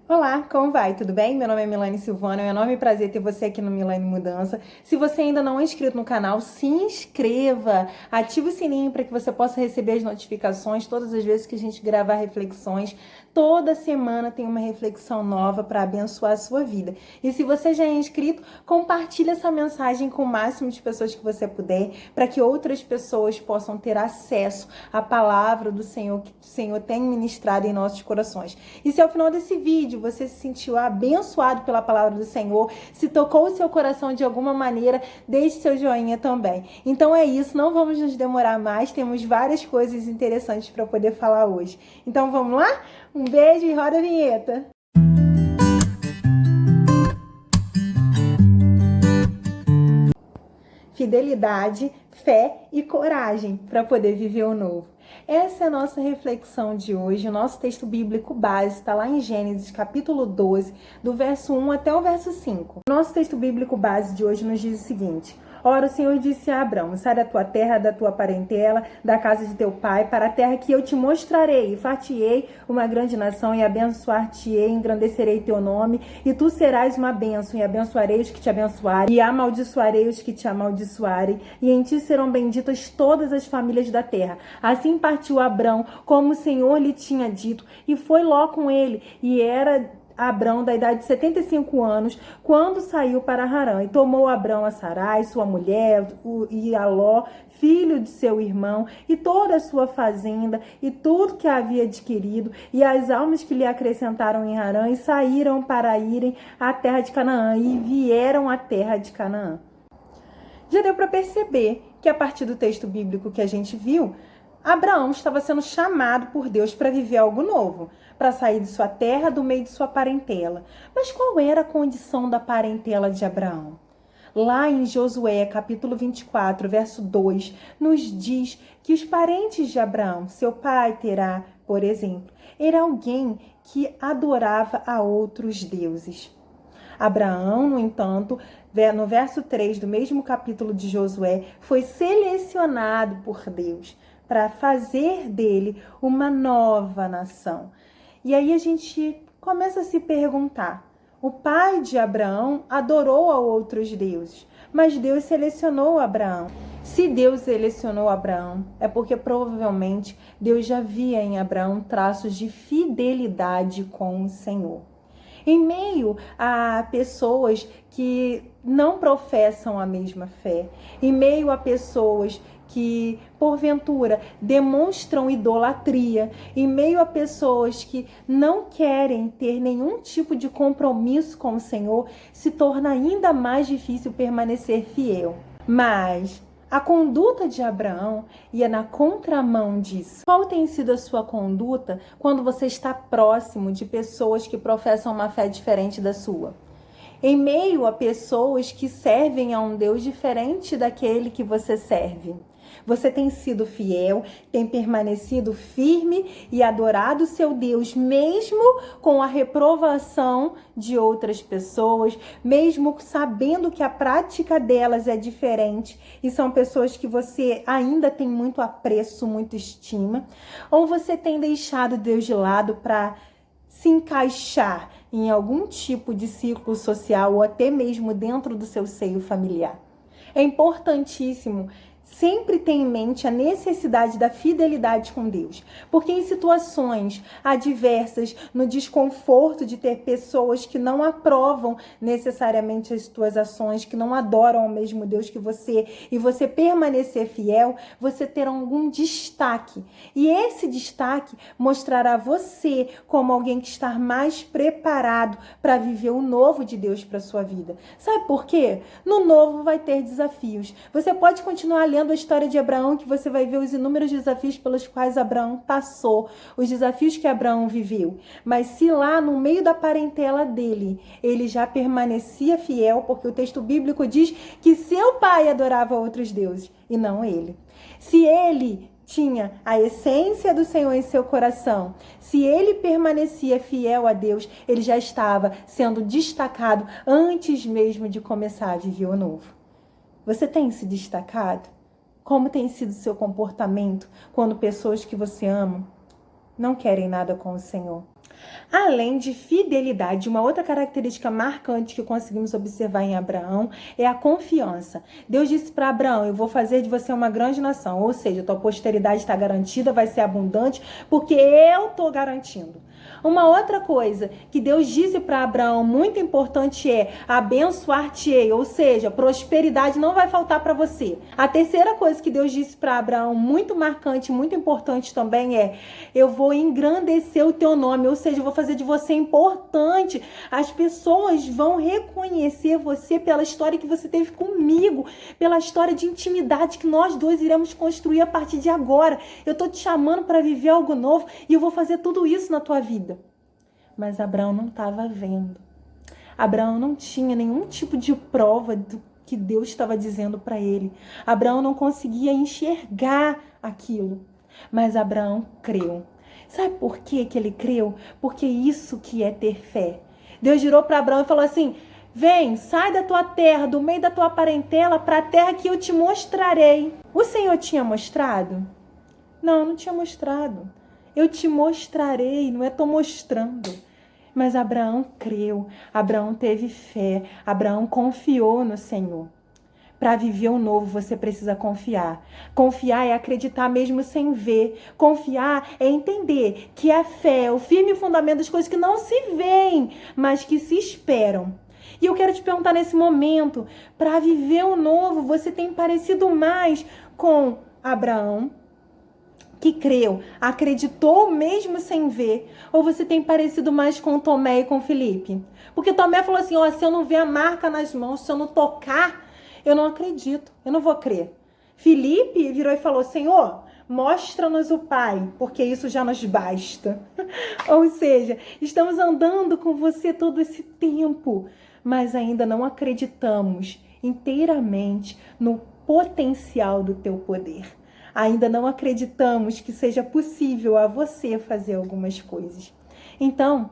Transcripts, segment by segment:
Olá, como vai? Tudo bem? Meu nome é Milane Silvana, é um enorme prazer ter você aqui no Milane Mudança. Se você ainda não é inscrito no canal, se inscreva, ative o sininho para que você possa receber as notificações todas as vezes que a gente gravar reflexões. Toda semana tem uma reflexão nova para abençoar a sua vida. E se você já é inscrito, compartilhe essa mensagem com o máximo de pessoas que você puder, para que outras pessoas possam ter acesso à palavra do Senhor que o Senhor tem ministrado em nossos corações. E se ao final desse vídeo você se sentiu abençoado pela palavra do Senhor, se tocou o seu coração de alguma maneira, deixe seu joinha também. Então é isso, não vamos nos demorar mais, temos várias coisas interessantes para poder falar hoje. Então vamos lá? Um beijo e roda a vinheta! Fidelidade, fé e coragem para poder viver o novo. Essa é a nossa reflexão de hoje. O nosso texto bíblico base está lá em Gênesis, capítulo 12, do verso 1 até o verso 5. O nosso texto bíblico base de hoje nos diz o seguinte: Ora, o Senhor disse a Abrão: sai da tua terra, da tua parentela, da casa de teu pai, para a terra que eu te mostrarei, e far-te-ei uma grande nação, e abençoar-te-ei, engrandecerei teu nome, e tu serás uma bênção, e abençoarei os que te abençoarem, e amaldiçoarei os que te amaldiçoarem, e em ti serão benditas todas as famílias da terra. Assim partiu Abrão, como o Senhor lhe tinha dito, e foi Ló com ele, e era Abrão, da idade de 75 anos, quando saiu para Harã, e tomou Abrão a Sarai, sua mulher, e a Ló, filho de seu irmão, e toda a sua fazenda, e tudo que havia adquirido, e as almas que lhe acrescentaram em Harã, e saíram para irem à terra de Canaã, e vieram à terra de Canaã. Já deu para perceber que a partir do texto bíblico que a gente viu, Abraão estava sendo chamado por Deus para viver algo novo, para sair de sua terra, do meio de sua parentela. Mas qual era a condição da parentela de Abraão? Lá em Josué, capítulo 24, verso 2, nos diz que os parentes de Abraão, seu pai Terá, por exemplo, era alguém que adorava a outros deuses. Abraão, no entanto, no verso 3 do mesmo capítulo de Josué, foi selecionado por Deus para fazer dele uma nova nação. E aí a gente começa a se perguntar: o pai de Abraão adorou a outros deuses, mas Deus selecionou Abraão. Se Deus selecionou Abraão, é porque provavelmente Deus já via em Abraão traços de fidelidade com o Senhor. Em meio a pessoas que não professam a mesma fé, em meio a pessoas que, porventura, demonstram idolatria, em meio a pessoas que não querem ter nenhum tipo de compromisso com o Senhor, se torna ainda mais difícil permanecer fiel. Mas a conduta de Abraão ia na contramão disso. Qual tem sido a sua conduta quando você está próximo de pessoas que professam uma fé diferente da sua? Em meio a pessoas que servem a um Deus diferente daquele que você serve. Você tem sido fiel, tem permanecido firme e adorado seu Deus, mesmo com a reprovação de outras pessoas, mesmo sabendo que a prática delas é diferente e são pessoas que você ainda tem muito apreço, muita estima, ou você tem deixado Deus de lado para se encaixar em algum tipo de círculo social ou até mesmo dentro do seu seio familiar. É importantíssimo sempre ter em mente a necessidade da fidelidade com Deus, porque em situações adversas, no desconforto de ter pessoas que não aprovam necessariamente as tuas ações, que não adoram ao mesmo Deus que você, e você permanecer fiel, você terá algum destaque. E esse destaque mostrará você como alguém que está mais preparado para viver o novo de Deus para sua vida. Sabe por quê? No novo vai ter desafios. Você pode continuar lendo a história de Abraão, que você vai ver os inúmeros desafios pelos quais Abraão passou, os desafios que Abraão viveu. Mas se lá no meio da parentela dele, ele já permanecia fiel, porque o texto bíblico diz que seu pai adorava outros deuses e não ele. Se ele tinha a essência do Senhor em seu coração, se ele permanecia fiel a Deus, ele já estava sendo destacado antes mesmo de começar a viver o novo. Você tem se destacado? Como tem sido seu comportamento quando pessoas que você ama não querem nada com o Senhor. Além de fidelidade, uma outra característica marcante que conseguimos observar em Abraão é a confiança. Deus disse para Abraão: eu vou fazer de você uma grande nação, ou seja, tua posteridade está garantida, vai ser abundante, porque eu estou garantindo. Uma outra coisa que Deus disse para Abraão, muito importante, é abençoar-te-ei, ou seja, prosperidade não vai faltar para você. A terceira coisa que Deus disse para Abraão, muito marcante, muito importante também, é: eu vou engrandecer o teu nome, ou seja, eu vou fazer de você importante. As pessoas vão reconhecer você pela história que você teve comigo, pela história de intimidade que nós dois iremos construir a partir de agora. Eu tô te chamando para viver algo novo e eu vou fazer tudo isso na tua vida. Mas Abraão não estava vendo. Abraão não tinha nenhum tipo de prova do que Deus estava dizendo para ele. Abraão não conseguia enxergar aquilo. Mas Abraão creu. Sabe por que ele creu? Porque isso que é ter fé. Deus girou para Abraão e falou assim: vem, sai da tua terra, do meio da tua parentela, para a terra que eu te mostrarei. O Senhor tinha mostrado? Não, não tinha mostrado. Eu te mostrarei, não é tô mostrando. Mas Abraão creu, Abraão teve fé, Abraão confiou no Senhor. Para viver o novo, você precisa confiar. Confiar é acreditar mesmo sem ver. Confiar é entender que a fé é o firme fundamento das coisas que não se veem, mas que se esperam. E eu quero te perguntar nesse momento, para viver o novo, você tem parecido mais com Abraão, que creu, acreditou mesmo sem ver, ou você tem parecido mais com Tomé e com Filipe? Porque Tomé falou assim: ó, se eu não ver a marca nas mãos, se eu não tocar, eu não acredito, eu não vou crer. Filipe virou e falou: Senhor, mostra-nos o Pai, porque isso já nos basta. Ou seja, estamos andando com você todo esse tempo, mas ainda não acreditamos inteiramente no potencial do teu poder. Ainda não acreditamos que seja possível a você fazer algumas coisas. Então,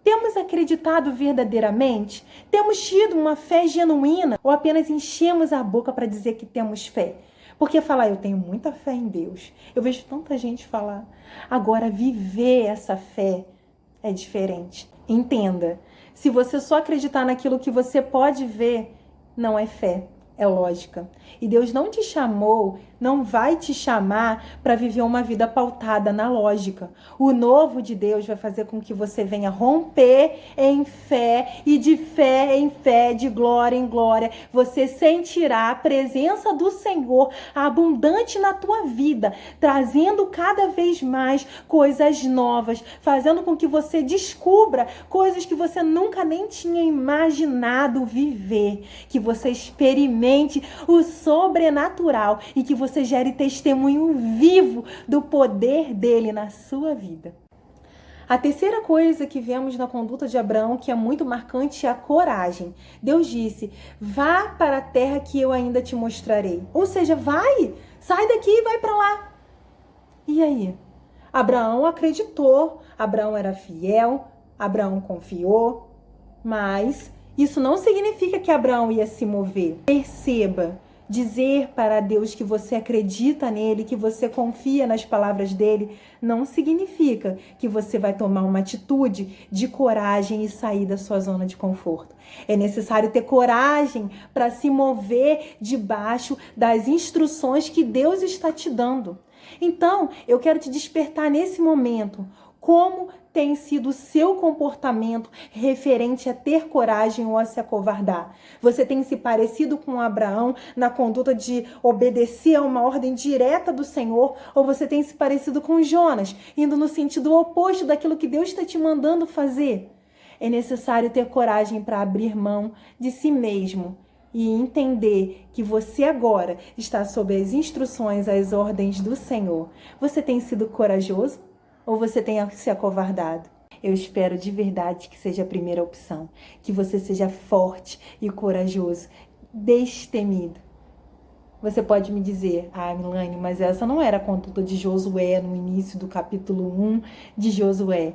temos acreditado verdadeiramente? Temos tido uma fé genuína? Ou apenas enchemos a boca para dizer que temos fé? Porque falar, eu tenho muita fé em Deus. Eu vejo tanta gente falar. Agora, viver essa fé é diferente. Entenda, se você só acreditar naquilo que você pode ver, não é fé. É lógica. E Deus não te chamou, não vai te chamar para viver uma vida pautada na lógica. O novo de Deus vai fazer com que você venha romper em fé e de fé em fé, de glória em glória. Você sentirá a presença do Senhor abundante na tua vida, trazendo cada vez mais coisas novas, fazendo com que você descubra coisas que você nunca nem tinha imaginado viver, que você experimente o sobrenatural e que você gere testemunho vivo do poder dele na sua vida. A terceira coisa que vemos na conduta de Abraão, que é muito marcante, é a coragem. Deus disse: vá para a terra que eu ainda te mostrarei. Ou seja, vai, sai daqui e vai para lá. E aí? Abraão acreditou, Abraão era fiel, Abraão confiou, mas isso não significa que Abraão ia se mover. Perceba, dizer para Deus que você acredita nele, que você confia nas palavras dele, não significa que você vai tomar uma atitude de coragem e sair da sua zona de conforto. É necessário ter coragem para se mover debaixo das instruções que Deus está te dando. Então, eu quero te despertar nesse momento. Como tem sido o seu comportamento referente a ter coragem ou a se acovardar? Você tem se parecido com Abraão na conduta de obedecer a uma ordem direta do Senhor? Ou você tem se parecido com Jonas, indo no sentido oposto daquilo que Deus está te mandando fazer? É necessário ter coragem para abrir mão de si mesmo e entender que você agora está sob as instruções, as ordens do Senhor. Você tem sido corajoso? Ou você tenha se acovardado? Eu espero de verdade que seja a primeira opção. Que você seja forte e corajoso, destemido. Você pode me dizer: Milane, mas essa não era a conduta de Josué no início do capítulo 1 de Josué.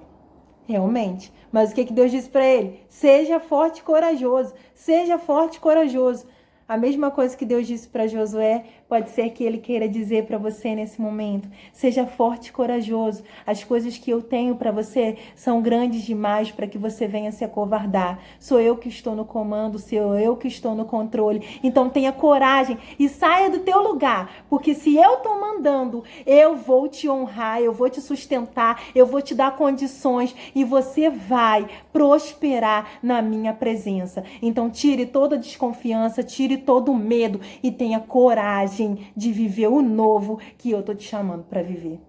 Realmente. Mas o que Deus disse para ele? Seja forte e corajoso. Seja forte e corajoso. A mesma coisa que Deus disse para Josué, Pode ser que ele queira dizer para você nesse momento: seja forte e corajoso. As coisas que eu tenho para você são grandes demais para que você venha se acovardar. Sou eu que estou no comando, sou eu que estou no controle. Então tenha coragem e saia do teu lugar, porque se eu estou mandando, eu vou te honrar, eu vou te sustentar, eu vou te dar condições e você vai prosperar na minha presença. Então tire toda a desconfiança, tire todo o medo e tenha coragem de viver o novo que eu tô te chamando para viver.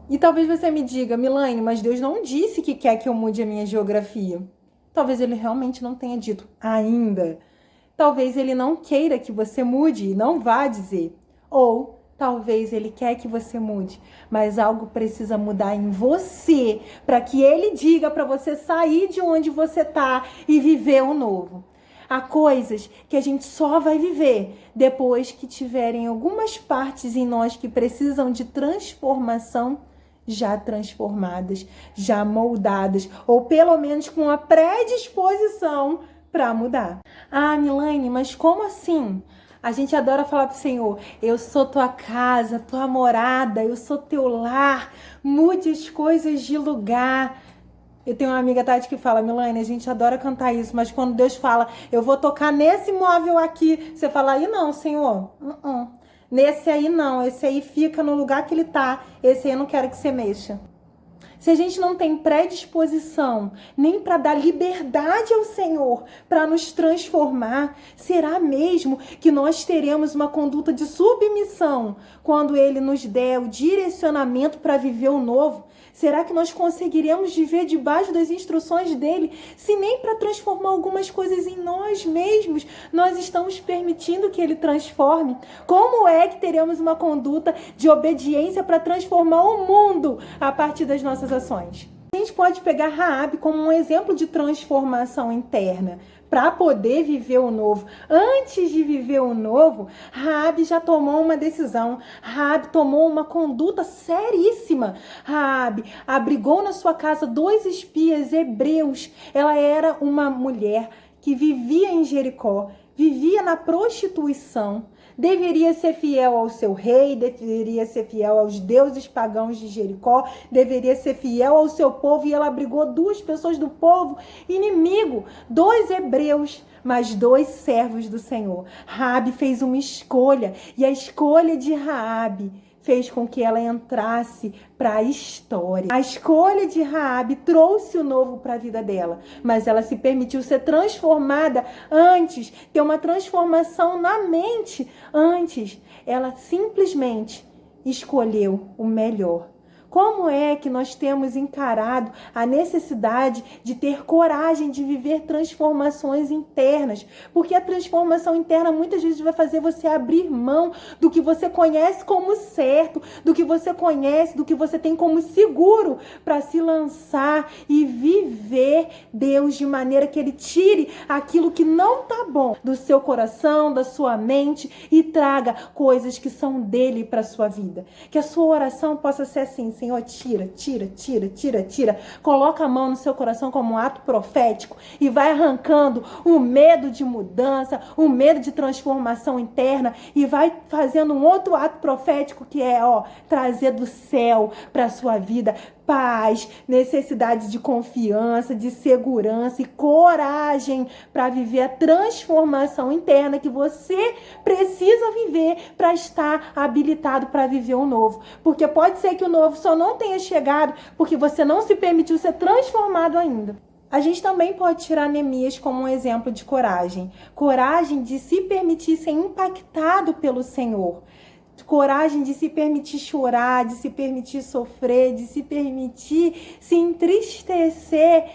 E talvez você me diga: Milane, mas Deus não disse que quer que eu mude a minha geografia. Talvez ele realmente não tenha dito ainda. Talvez ele não queira que você mude e não vá dizer. Ou talvez ele quer que você mude, mas algo precisa mudar em você para que ele diga para você sair de onde você tá e viver o novo. Há coisas que a gente só vai viver depois que tiverem algumas partes em nós que precisam de transformação já transformadas, já moldadas, ou pelo menos com a predisposição para mudar. Ah, Milane, mas como assim? A gente adora falar pro Senhor: eu sou tua casa, tua morada, eu sou teu lar, mude as coisas de lugar. Eu tenho uma amiga, Tati, que fala: Milane, a gente adora cantar isso, mas quando Deus fala, eu vou tocar nesse móvel aqui, você fala: aí não, Senhor, nesse aí não, esse aí fica no lugar que ele tá, esse aí eu não quero que você mexa. Se a gente não tem predisposição nem para dar liberdade ao Senhor para nos transformar, será mesmo que nós teremos uma conduta de submissão quando Ele nos der o direcionamento para viver o novo? Será que nós conseguiremos viver debaixo das instruções dele, se nem para transformar algumas coisas em nós mesmos nós estamos permitindo que ele transforme? Como é que teremos uma conduta de obediência para transformar o mundo a partir das nossas ações? A gente pode pegar Raabe como um exemplo de transformação interna para poder viver o novo. Antes de viver o novo, Raabe já tomou uma decisão. Raabe tomou uma conduta seríssima. Raabe abrigou na sua casa 2 espias hebreus. Ela era uma mulher que vivia em Jericó, vivia na prostituição. Deveria ser fiel ao seu rei, deveria ser fiel aos deuses pagãos de Jericó, deveria ser fiel ao seu povo, e ela abrigou 2 pessoas do povo inimigo, 2 hebreus, mas 2 servos do Senhor. Raabe fez uma escolha, e a escolha de Raabe fez com que ela entrasse para a história. A escolha de Raabe trouxe o novo para a vida dela, mas ela se permitiu ser transformada antes, ter uma transformação na mente antes. Ela simplesmente escolheu o melhor. Como é que nós temos encarado a necessidade de ter coragem de viver transformações internas? Porque a transformação interna muitas vezes vai fazer você abrir mão do que você conhece como certo, do que você conhece, do que você tem como seguro, para se lançar e viver Deus de maneira que Ele tire aquilo que não tá bom do seu coração, da sua mente, e traga coisas que são dele para sua vida. Que a sua oração possa ser assim: Senhor, tira. Coloca a mão no seu coração como um ato profético e vai arrancando o medo de mudança, o medo de transformação interna, e vai fazendo um outro ato profético que é, trazer do céu para a sua vida paz, necessidade de confiança, de segurança e coragem para viver a transformação interna que você precisa viver para estar habilitado para viver o novo. Porque pode ser que o novo só não tenha chegado porque você não se permitiu ser transformado ainda. A gente também pode tirar Neemias como um exemplo de coragem. Coragem de se permitir ser impactado pelo Senhor. Coragem de se permitir chorar, de se permitir sofrer, de se permitir se entristecer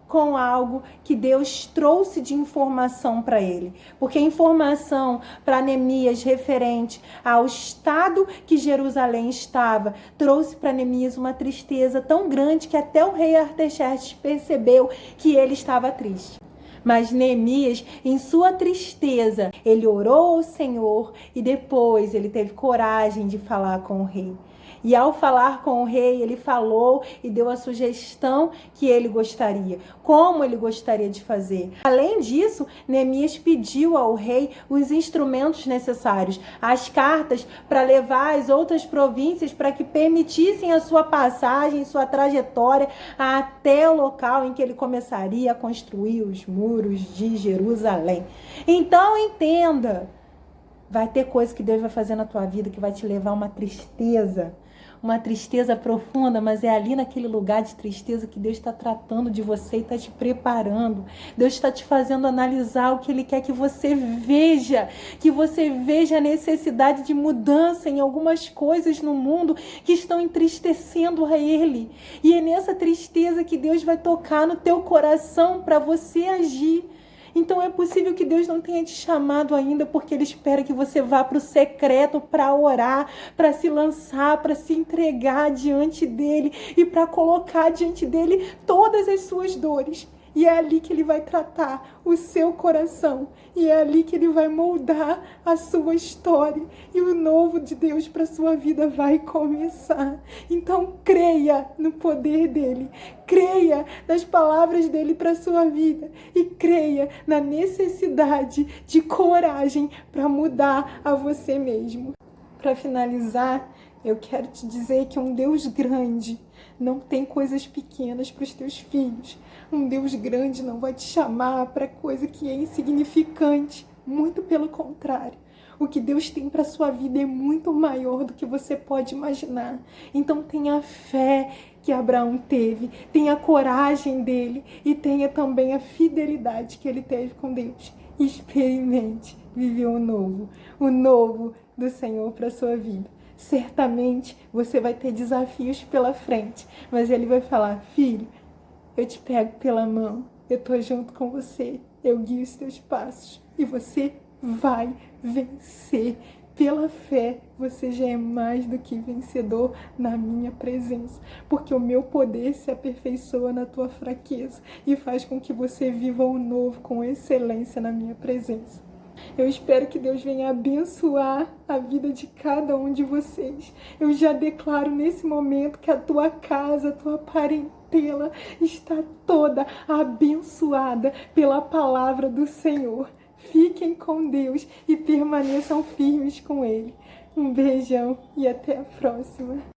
com algo que Deus trouxe de informação para ele. Porque a informação para Neemias referente ao estado que Jerusalém estava, trouxe para Neemias uma tristeza tão grande que até o rei Artaxerxes percebeu que ele estava triste. Mas Neemias, em sua tristeza, ele orou ao Senhor e depois ele teve coragem de falar com o rei. E ao falar com o rei, ele falou e deu a sugestão que ele gostaria, como ele gostaria de fazer. Além disso, Neemias pediu ao rei os instrumentos necessários, as cartas para levar às outras províncias para que permitissem a sua passagem, sua trajetória até o local em que ele começaria a construir os muros de Jerusalém. Então entenda, vai ter coisa que Deus vai fazer na tua vida que vai te levar a uma tristeza profunda, mas é ali naquele lugar de tristeza que Deus está tratando de você e está te preparando. Deus está te fazendo analisar o que Ele quer que você veja a necessidade de mudança em algumas coisas no mundo que estão entristecendo a Ele. E é nessa tristeza que Deus vai tocar no teu coração para você agir. Então é possível que Deus não tenha te chamado ainda, porque Ele espera que você vá para o secreto para orar, para se lançar, para se entregar diante dEle e para colocar diante dEle todas as suas dores. E é ali que Ele vai tratar o seu coração. E é ali que Ele vai moldar a sua história. E o novo de Deus para a sua vida vai começar. Então creia no poder dEle. Creia nas palavras dEle para a sua vida. E creia na necessidade de coragem para mudar a você mesmo. Para finalizar, eu quero te dizer que um Deus grande não tem coisas pequenas para os teus filhos. Um Deus grande não vai te chamar para coisa que é insignificante. Muito pelo contrário. O que Deus tem para sua vida é muito maior do que você pode imaginar. Então tenha a fé que Abraão teve, tenha a coragem dele e tenha também a fidelidade que ele teve com Deus. Experimente viver o novo do Senhor para sua vida. Certamente você vai ter desafios pela frente, mas Ele vai falar: filho, eu te pego pela mão, eu estou junto com você, eu guio os teus passos e você vai vencer. Pela fé, você já é mais do que vencedor na minha presença, porque o meu poder se aperfeiçoa na tua fraqueza e faz com que você viva o novo com excelência na minha presença. Eu espero que Deus venha abençoar a vida de cada um de vocês. Eu já declaro nesse momento que a tua casa, a tua parentela está toda abençoada pela palavra do Senhor. Fiquem com Deus e permaneçam firmes com Ele. Um beijão e até a próxima.